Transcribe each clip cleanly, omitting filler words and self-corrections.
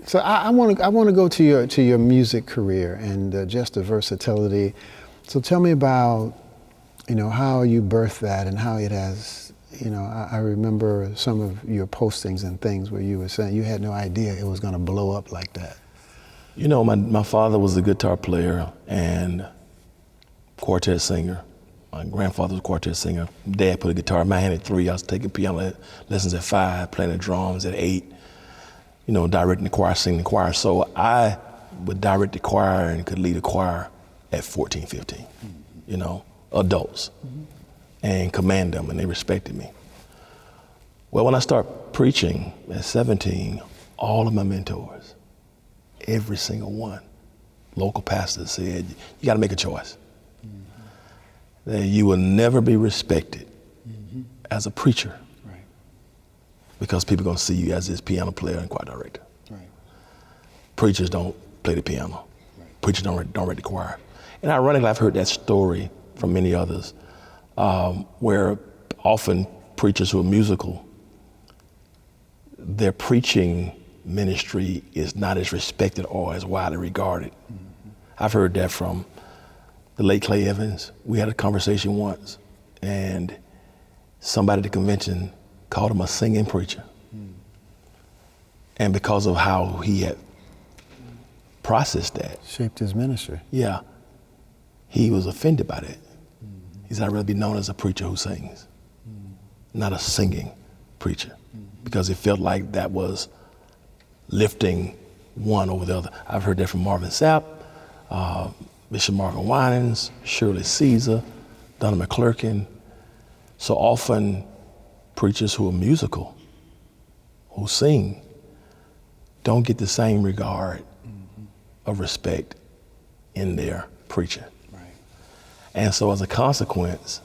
So I want to go to your music career and just the versatility. So tell me about, how you birthed that and how it has, I remember some of your postings and things where you were saying you had no idea it was going to blow up like that. My father was a guitar player and quartet singer. My grandfather was a quartet singer. Dad put a guitar in my hand at 3. I was taking piano lessons at 5, playing the drums at 8. Directing the choir, singing the choir. So I would direct the choir and could lead a choir at 14, 15, adults, and command them, and they respected me. Well, when I started preaching at 17, all of my mentors, every single one, local pastors said, you got to make a choice. That you will never be respected as a preacher. Because people are going to see you as this piano player and choir director. Right. Preachers don't play the piano. Right. Preachers don't write the choir. And ironically, I've heard that story from many others, where often preachers who are musical, their preaching ministry is not as respected or as widely regarded. I've heard that from the late Clay Evans. We had a conversation once, and somebody at the convention called him a singing preacher. And because of how he had processed that. Shaped his ministry. Yeah. He was offended by that. He said, I'd rather be known as a preacher who sings, not a singing preacher. Because it felt like that was lifting one over the other. I've heard that from Marvin Sapp, Bishop Marvin Winans, Shirley Caesar, Donna McClurkin. So often, preachers who are musical, who sing, don't get the same regard of respect in their preaching. Right. And so as a consequence,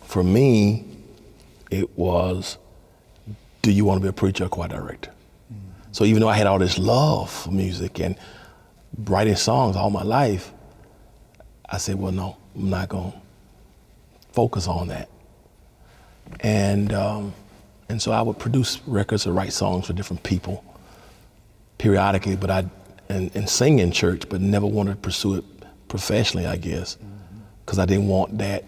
for me, it was, do you want to be a preacher or choir director? So even though I had all this love for music and writing songs all my life, I said, well, no, I'm not going to focus on that. And so I would produce records or write songs for different people periodically, but and sing in church, but never wanted to pursue it professionally, I guess, because I didn't want that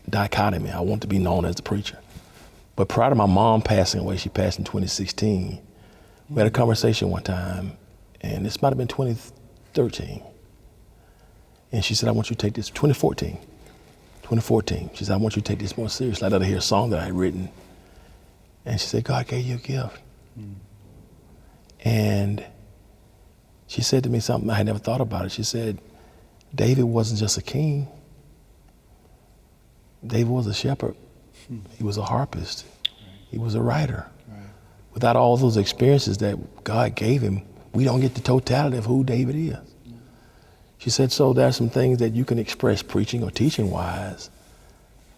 dichotomy. I wanted to be known as the preacher. But prior to my mom passing away, she passed in 2016, we had a conversation one time, and this might have been 2013. And she said, I want you to take this, 2014. She said, I want you to take this more seriously. I let her hear a song that I had written. And she said, God gave you a gift. And she said to me something I had never thought about it. She said, David wasn't just a king. David was a shepherd. He was a harpist. He was a writer. Without all those experiences that God gave him, we don't get the totality of who David is. She said, so there are some things that you can express preaching or teaching wise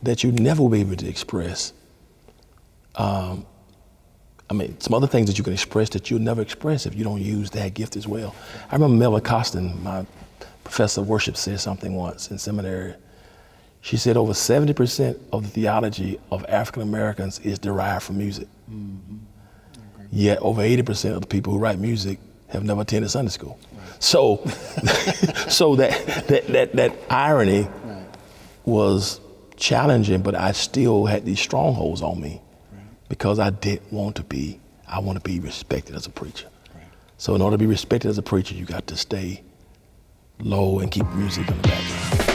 that you never will be able to express. Some other things that you can express that you'll never express if you don't use that gift as well. I remember Melva Costin, my professor of worship, said something once in seminary. She said over 70% of the theology of African Americans is derived from music. Yet over 80% of the people who write music have never attended Sunday school. So, so that irony was challenging, but I still had these strongholds on me because I want to be respected as a preacher. So in order to be respected as a preacher, you got to stay low and keep music in the background.